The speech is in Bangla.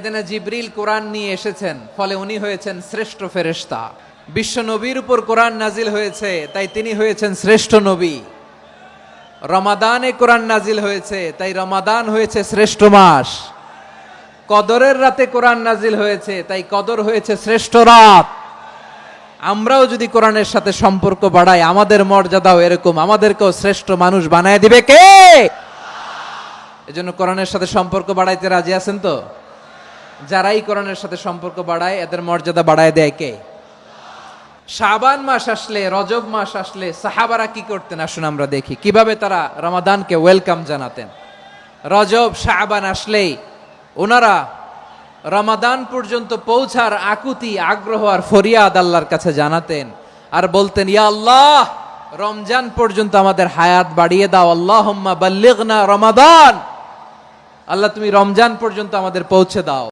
সাইয়েদনা জিবরিল কোরআন নিয়ে এসেছেন, ফলে উনি হয়েছেন শ্রেষ্ঠ ফেরেশতা। বিশ্ব নবীর উপর কোরআন নাজিল হয়েছে, তাই তিনি হয়েছেন শ্রেষ্ঠ নবী। রমাদানে কোরআন নাজিল হয়েছে, তাই রমাদান হয়েছে শ্রেষ্ঠ মাস। কদরের রাতে কোরআন নাজিল হয়েছে, তাই কদর হয়েছে শ্রেষ্ঠ রাত। আমরাও যদি কোরআনের সাথে সম্পর্ক বাড়াই, আমাদের মর্যাদাও এরকম, আমাদেরকেও শ্রেষ্ঠ মানুষ বানায় দিবে কে? এজন্য কোরআনের সাথে সম্পর্ক বাড়াইতে রাজি আছেন তো? যারাই কোরআনের সাথে সম্পর্ক বাড়ায়, এদের মর্যাদা বাড়ায় দেয় কে? শাবান মাস আসলে, রজব মাস আসলে সাহাবারা কি করতেন আসুন আমরা দেখি, কিভাবে তারা রমাদানকে ওয়েলকাম জানাতেন। রজব শাবান আসলেই ওনারা রমাদান পর্যন্ত পৌঁছার আকুতি, আগ্রহ আর ফরিয়াদ আল্লাহর কাছে জানাতেন আর বলতেন, ইয়া আল্লাহ, রমজান পর্যন্ত আমাদের হায়াত বাড়িয়ে দাও। আল্লাহুম্মা বাল্লিগনা রমাদান, আল্লাহ তুমি রমজান পর্যন্ত আমাদের পৌঁছে দাও।